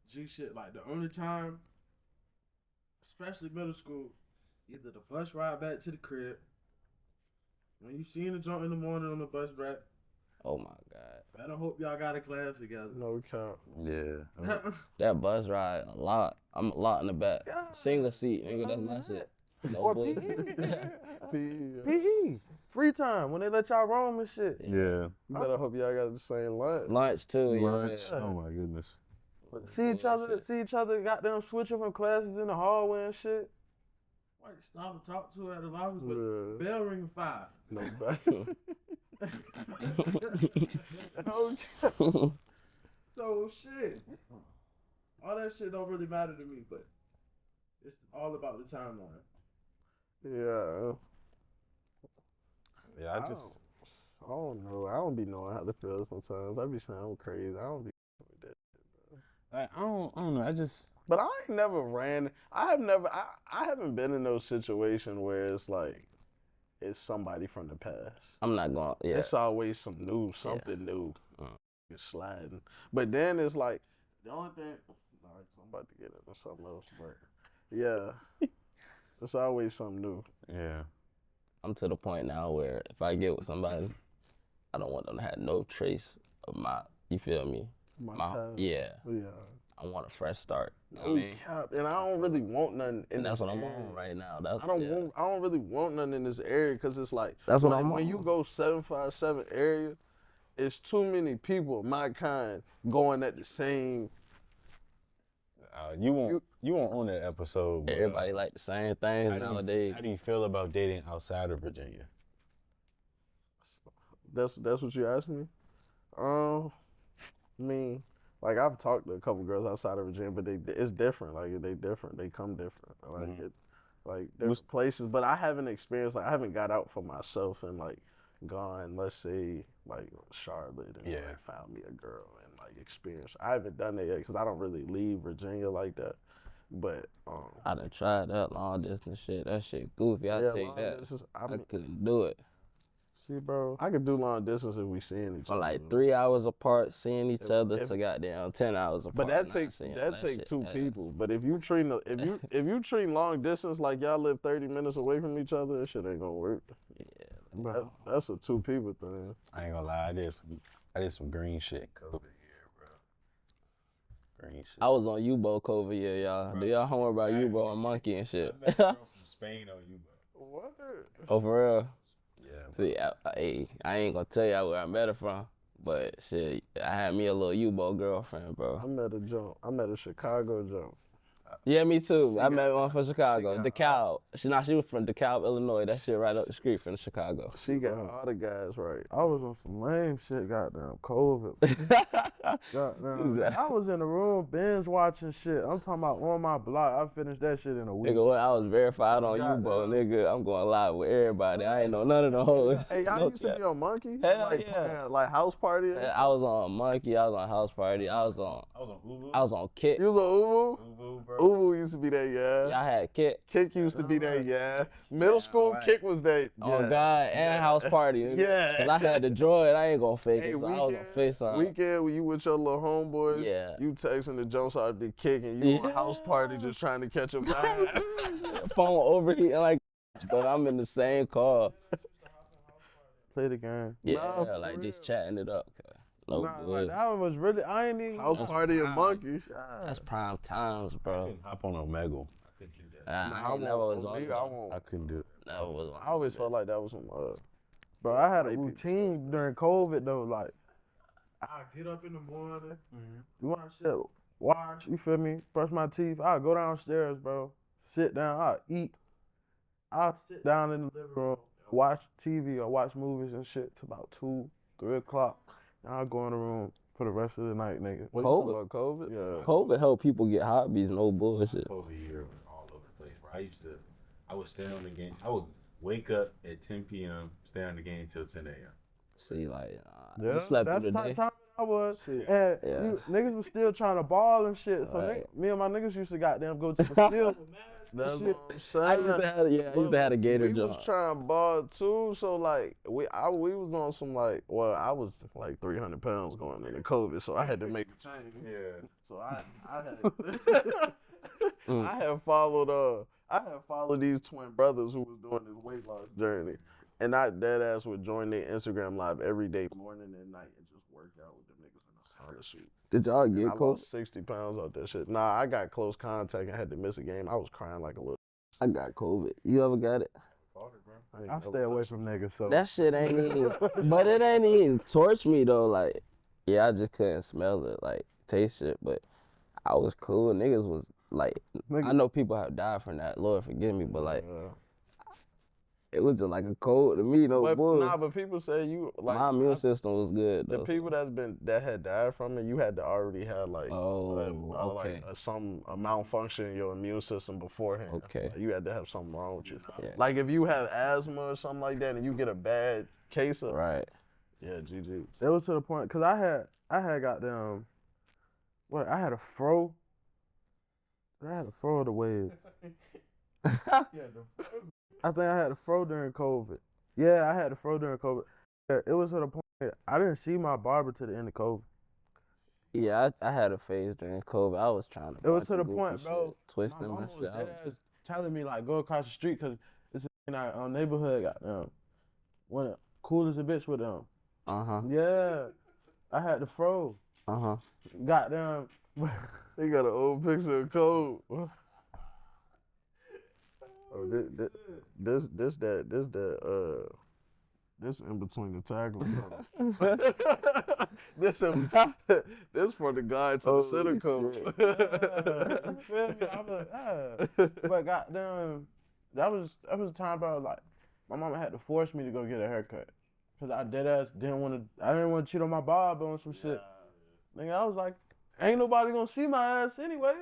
G shit, like the only time, especially middle school, either the bus ride back to the crib, when you seen the jump in the morning on the bus back. Oh my God. Better hope y'all got a class together. No count. Yeah. That bus ride, a lot. I'm a lot in the back. Single seat, nigga, that's my shit. No boy. PE. Free time when they let y'all roam and shit. Yeah. You better hope y'all got the same lunch. Lunch too, Lunch. yeah. Oh my goodness. See each other, goddamn switching from classes in the hallway and shit. Why stop and talk to her at the lobbies, but bell ring 5. No back. So shit. All that shit don't really matter to me, but it's all about the timeline. Yeah. Yeah, I don't know. I don't be knowing how to feel sometimes. I be saying I'm crazy. I don't be with that shit, bro. Like, I don't know. But I ain't never ran. I haven't been in those situations where it's like it's somebody from the past. I'm not going. Yeah. It's always something new. It's sliding. But then it's like the only thing. All right, so I'm about to get into something else, but yeah. It's always something new. Yeah. I'm to the point now where if I get with somebody, I don't want them to have no trace of my, you feel me? My past. Yeah. Yeah. I want a fresh start. You know No what I mean? cap. And I don't really want nothing in And that's this what I'm area. on right now. I don't really want nothing in this area because it's like That's what I'm when on. you go 757 area, it's too many people of my kind going at the same. You won't own that episode. But, Everybody like the same things nowadays. How do you feel about dating outside of Virginia? That's what you asked me. I mean, like I've talked to a couple girls outside of Virginia, but it's different. Like they different. They come different. Like there's places, but I haven't experienced. Like I haven't got out for myself and like gone. Let's say like Charlotte and like found me a girl and like experienced. I haven't done that yet because I don't really leave Virginia like that. But I done tried that long distance shit. That shit goofy. I tell you that. I couldn't do it. See, bro, I could do long distance if we seeing each other. For like 3 hours apart, seeing each other to goddamn 10 hours apart. But that takes two people. But if you treat if you treat long distance like y'all live 30 minutes away from each other, that shit ain't gonna work. Yeah, that's a two people thing. I ain't gonna lie, I did some green shit COVID year, bro. Green shit. I was on U-boat COVID year, y'all. Do y'all homework about U-boat and monkey and shit? I met a girl from Spain on U-boat. What? Oh, for real? Yeah. See, I ain't gonna tell y'all where I met her from, but shit, I had me a little U-boat girlfriend, bro. I met a Chicago jump. Yeah, me too. I met one from Chicago, DeKalb. She was from DeKalb, Illinois. That shit right up the street from Chicago. She got all the guys right. I was on some lame shit, goddamn COVID. Goddamn. I was in the room binge watching shit. I'm talking about on my block. I finished that shit in a week. Nigga, what? I was verified on U-boat, nigga. I'm going live with everybody. I ain't know none of the hoes. Hey, y'all used to be on Monkey? Hell like, yeah. Like house party? I was on Monkey. I was on House Party. I was on Ubu. I was on Kick. You was on Ubu? Ubu, bro. Ubu used to be there, yeah. Y'all had Kick. Kick used to be there, yeah. Middle school, Kick was there. Yeah. Oh God, and House Party. Yeah. Cause I had the droid. I ain't gonna fake it. So I was on FaceTime. Weekend when you with your little homeboys, Yeah. you texting the Jones out the Kick and you on House Party just trying to catch a vibe. Phone overheating like, but I'm in the same car. Play the game. Yeah, like just chatting it up. No Nah, good. like, that was really, I ain't even. House Party and Monkey. That's prime times, I bro. couldn't hop on Omegle. I couldn't do that. I never was on that. I couldn't do it. Never was on. I always felt like that was some Bro, I had a routine during COVID though. Like, I get up in the morning, do my shit, wash, you feel me? Brush my teeth. I go downstairs, bro. Sit down. I eat. I sit down in the living room, watch TV or watch movies and shit till about 2, 3 o'clock. And I'll go in the room for the rest of the night, nigga. What, you talking about COVID? Yeah. COVID helped people get hobbies, no bullshit. COVID year was all over the place, bro. I would stay on the game. I would wake up at 10 p.m., stay on the game till 10 a.m. See, like, Yeah, you slept that's through the the day. time I was. And Yeah. niggas was still trying to ball and shit. So Right. me and my niggas used to goddamn go to the field. That's shit. what I'm saying. I used to have a gator We job. was trying to ball too, so like we was on some like, well, I was like 300 pounds going into COVID, so I had to make a change. Yeah. So I had I had followed these twin brothers who was doing this weight loss journey, and I dead ass would join their Instagram live every day, morning and night, and just work out with them niggas in a sauna suit. Did y'all And get I COVID? lost 60 pounds off that shit. Nah, I got close contact and had to miss a game. I was crying like a little. I got COVID. You ever got it? I stay away from niggas, so. That shit ain't even, but it ain't even torch me though. Like, yeah, I just couldn't smell it, like taste it. But I was cool. Niggas was like, I know people have died from that. Lord forgive me, but like, it was just like a cold to me. No bull. Nah, but people say you like my immune system was good. The Though, people that had died from it, you had to already have like okay. some a malfunction in your immune system beforehand. Okay. Like, you had to have something wrong with you. Yeah. Like if you have asthma or something like that, and you get a bad case of Right. Yeah, GG. It was to the point, cause I had goddamn, I had a fro. I had a fro of the wave. I think I had a fro during COVID. Yeah, I had a fro during COVID. It was to the point I didn't see my barber to the end of COVID. Yeah, I had a phase during COVID. I was trying to. It was bunch to of the goofy point, bro. shit, twisting my my mama shit. was I dead was ass telling me like go across the street because it's in our neighborhood. Got one cool as a bitch with them. Yeah, I had the fro. Goddamn. They got an old picture of Cole. Oh, this in between the tackles. this for the guy to the center coach. You feel me? But goddamn, that was a time, bro. Like my mama had to force me to go get a haircut because I didn't want to cheat on my barber on some shit. Nigga, I was like, ain't nobody gonna see my ass anyway.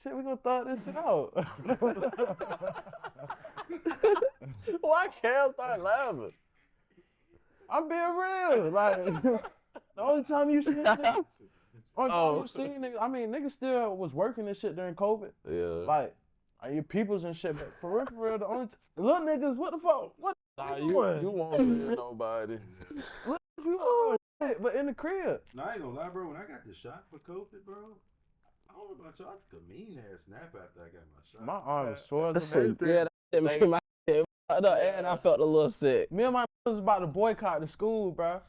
Shit, we gonna throw this shit out. Why can't I start laughing? I'm being real. Like, the only time you see niggas, niggas still was working and shit during COVID. Yeah. Like your peoples and shit, but for real, the only little niggas, what the fuck? What? Nah, you won't see nobody. But in the crib. No, I ain't gonna lie, bro. When I got the shot for COVID, bro, I don't know about y'all. I took a mean ass snap after I got my shot. My arm was sore. Yeah, that made my head fucked up, and I felt a little sick. Me and my was about to boycott the school, bro.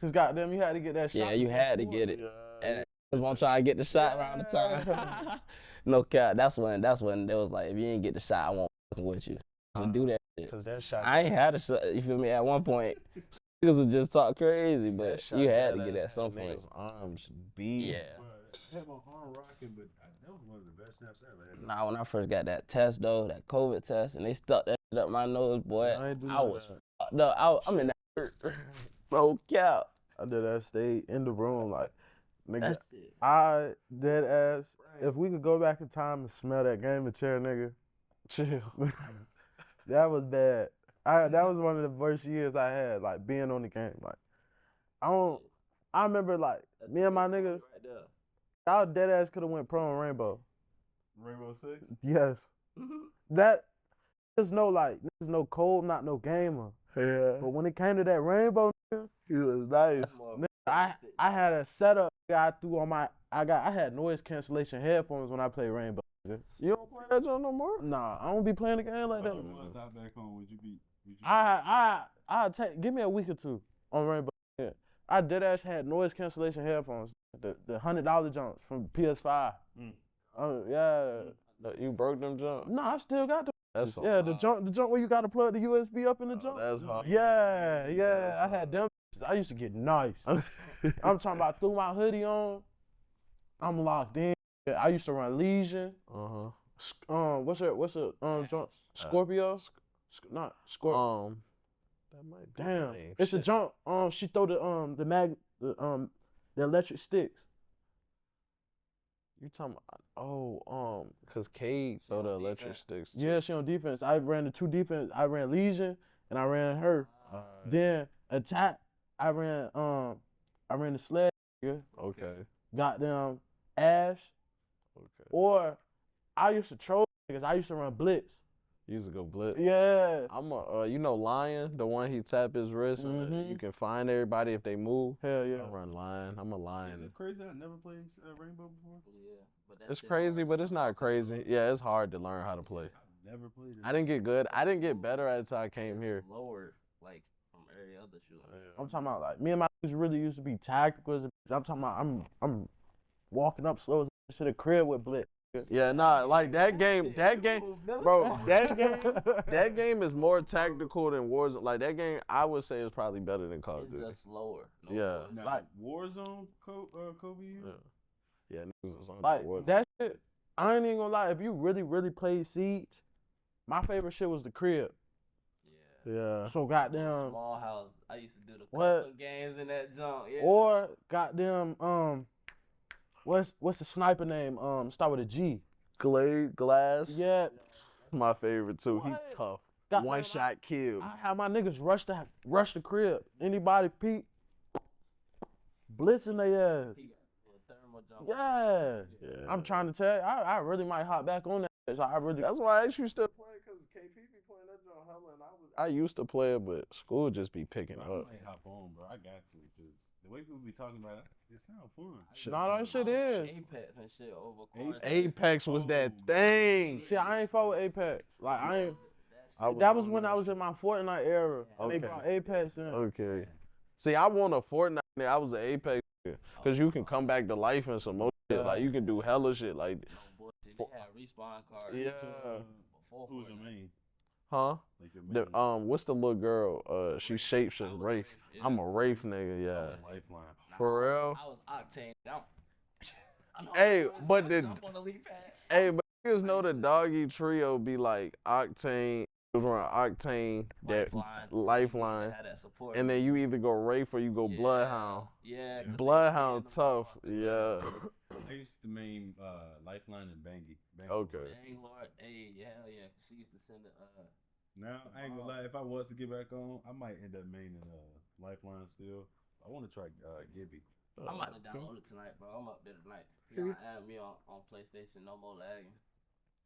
Cause goddamn, you had to get that shot. Yeah, you had to get it. And I was gonna try and get the shot around the time. No cap. That's when they was like, if you ain't get the shot, I won't fucking with you. So do that shit. Cause that shot. I ain't had a shot. You feel me? At one point, niggas would just talk crazy, but you had to get it at some point. Arms beat. Yeah. I had my arm rocking, but that was one of the best snaps I ever had. Nah, when I first got that test though, that COVID test, and they stuck that shit up my nose, boy, I was fucked up. I'm in that no cap. I did that. Stayed in the room like, nigga. I dead ass. If we could go back in time and smell that game of chair, nigga, chill. That was bad. That was one of the worst years I had, like being on the game. Like, I remember like me and my niggas. Our dead ass could have went pro on Rainbow. Rainbow Six? Yes. There's no code, not no gamer. Yeah. But when it came to that Rainbow, nigga, he was nice. Nigga, I had a setup I threw on I had noise cancellation headphones when I played Rainbow. Nigga. You don't play that joint no more? Nah, I don't be playing the game like that. Stop back home. Would you be? I give me a week or two on Rainbow. Yeah. I dead ass had noise cancellation headphones, the $100 jumps from PS5. Yeah. You broke them jumps? No, I still got them. That's the jump where you gotta plug the USB up in the jump. That's hard. Yeah. I had them. I used to get nice. I'm talking about threw my hoodie on. I'm locked in. I used to run Legion. What's it? Jump? Scorpio? Not Scorpio. That might be damn. It's a jump. She throw the electric sticks. You talking about, cause Cade throw the electric sticks too. Yeah, she on defense. I ran the two defense. I ran Legion and I ran her. Then attack. I ran the sled. Yeah. Okay. Goddamn Ash. Okay. Or I used to troll because I used to run blitz. You used to go blitz. Yeah. I'm Lion, the one he tap his wrist and you can find everybody if they move. Hell yeah. I run Lion. I'm a Lion. Is it crazy? I never played Rainbow before. Yeah, but it's crazy, but it's not crazy. Yeah, it's hard to learn how to play. I've never played it. I didn't get good. I didn't get better until I came here. Lower, like from every other shooter. Yeah. I'm talking about like me and my really used to be tactical. I'm talking about I'm walking up slow as shit a crib with blitz. Yeah, nah, like that game, bro, that game is more tactical than Warzone. Like that game, I would say is probably better than Call of Duty. It's just slower. Yeah. Now, like Warzone, Kobe. Yeah, niggas was on like Warzone. that shit. I ain't even gonna lie. If you really played Siege, my favorite shit was the crib. Yeah. So goddamn. Small house. I used to do the custom games in that junk. Yeah. Or goddamn what's the sniper name? Start with a G. Glass. Yeah. My favorite too. He tough. One shot kill. I have my niggas rush the crib. Anybody peek, blitzing their ass. Yeah. I'm trying to tell you, I really might hop back on that. So That's why I actually still play because KP be playing that joint hella, and I used to play it, but school just be picking up. I might hop on, bro. I got to because The way people be talking about it, it sounds fun. Nah, that shit is. Apex and shit over quarantine. Apex was that thing. See, I ain't fuck with Apex. Like, I ain't. That was when I was in my Fortnite era. And they brought Apex in. Okay. See, I want a Fortnite. I was an Apex because you can come back to life and some more shit. Like you can do hella shit. Like, No bullshit. They had respawn cards. yeah. Who's your main? Huh? Like your main? What's the little girl? She shapes as Wraith. I'm a Wraith nigga. Yeah. Lifeline. For real. I was Octane. Hey, but but niggas know the doggy trio be like Octane. It was around Octane, that Lifeline, Had that support. and then you either go Wraith or you go Bloodhound. Yeah. Bloodhound tough. Yeah. I used to main Lifeline and Bangy. Okay. Dang Lord, hey, hell yeah. She used to send Now, I ain't gonna lie, if I was to get back on, I might end up maining Lifeline still. I want to try Gibby. I'm about to download it tonight, bro. I'm up there tonight. You add me on PlayStation, no more lagging.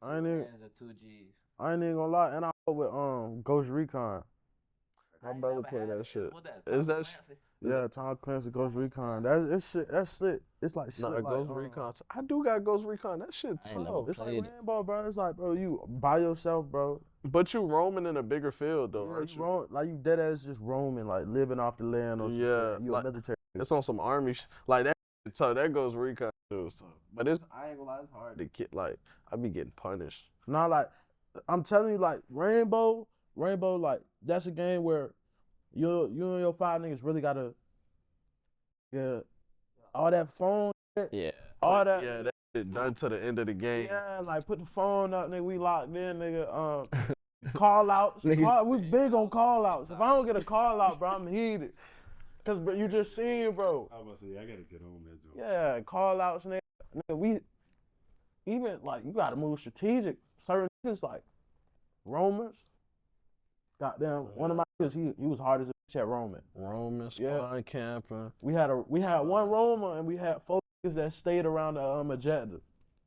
I ain't even, And 2 Gs. I ain't even gonna lie. And I fuck with Ghost Recon. My brother play that shit. What that? Is that Yeah, Tom Clancy Ghost Recon. That's shit. That's slit. It's like shit. Nah, Like, Ghost Recon. I do got Ghost Recon. That shit tough. It's like Rainbow, bro. It's like, bro, you by yourself, bro. But you roaming in a bigger field though, aren't you? Like you dead ass just roaming, like living off the land or some shit. You like, a military. It's on some army like that. So that Ghost Recon too. So. But I ain't gonna lie, it's hard to get. Like I be getting punished. Nah, like I'm telling you, like Rainbow, like that's a game where you and your 5 niggas really gotta all that phone shit, all that that shit done to the end of the game. Yeah, like put the phone up, nigga. We locked in, nigga. Call outs. We big on call outs. If I don't get a call out, bro, I'm heated. Cause bro, you just seen, bro. I was about to say, I gotta get on that joint. Yeah, call outs, nigga. We even like you gotta move strategic. Certain niggas like roamers. Goddamn, one of my niggas, he was hard as a bitch at roaming. Roaming, spawn camping. We had one roamer and we had 4 niggas that stayed around the objective.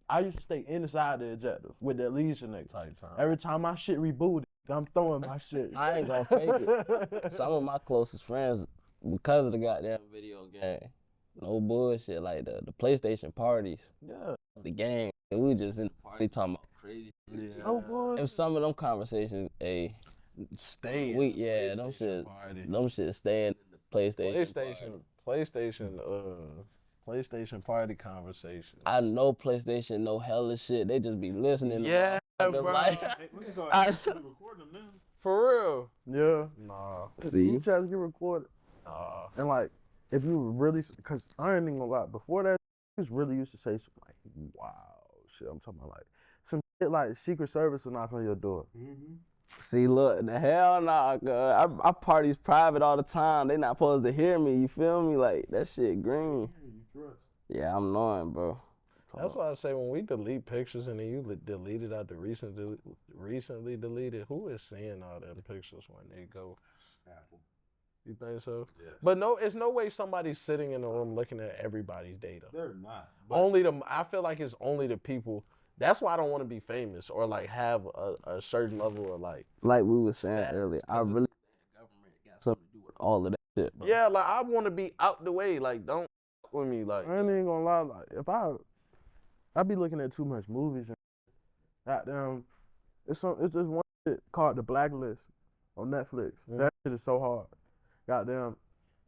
I used to stay inside the objective with that leisure nigga. Every time my shit rebooted, I'm throwing my shit. I ain't gonna fake it. Some of my closest friends, because of the goddamn video game, no bullshit, like the PlayStation parties. Yeah. The game, we just in the party talking about crazy shit. Yeah. No bullshit. If some of them conversations, staying. Them shit staying in the PlayStation party conversation. I know PlayStation know hella shit. They just be listening. Yeah, bro. What's it called? You recording them now? For real. Yeah. Nah. See? You try to get recorded. Nah. And like, if you really, cause I ain't even gonna lie, before that, he was really used to say some like, wow, shit. I'm talking about like, some shit like Secret Service will knock on your door. Mm-hmm. See, look, the hell nah, our party's private all the time. They not supposed to hear me, you feel me? Like, that shit green. Yeah, I'm knowing, bro. That's why I say when we delete pictures and then you delete it out the recently deleted, who is seeing all them pictures when they go? Apple. You think so? Yes. But no, it's no way somebody's sitting in the room looking at everybody's data. They're not. I feel like it's only the people. That's why I don't want to be famous or like have a certain level of like we were saying earlier, I really think the government got something to do with all of that shit, bro. Yeah, like I want to be out the way. Like don't fuck with me. Like I ain't even gonna lie. Like if I be looking at too much movies and goddamn, it's this one shit called The Blacklist on Netflix. That shit is so hard. Goddamn,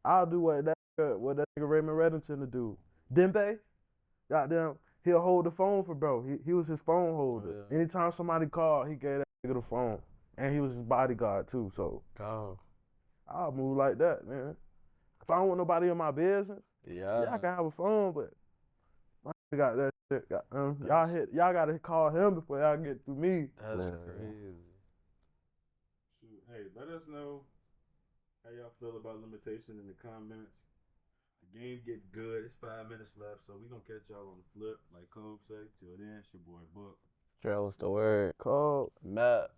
I'll do what that nigga Raymond Reddington to do. Dembe, goddamn. He'll hold the phone for bro. He was his phone holder. Yeah. Anytime somebody called, he gave that nigga the phone. And he was his bodyguard too, so. Oh. I'll move like that, man. If I don't want nobody in my business, I can have a phone, but my nigga got that shit. Y'all gotta call him before y'all get through me. That's crazy. Shoot, hey, let us know how y'all feel about limitation in the comments. The game get good. It's 5 minutes left, so we gonna catch y'all on the flip, like Kobe say. Till then, it's your boy Book. Trey, what's the word? Cole, Matt.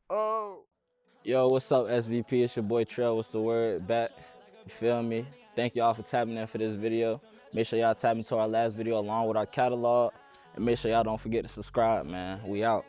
Oh. Yo, what's up, SVP? It's your boy Trell. What's the word? Back. You feel me? Thank y'all for tapping in for this video. Make sure y'all tap into our last video along with our catalog. And make sure y'all don't forget to subscribe, man. We out.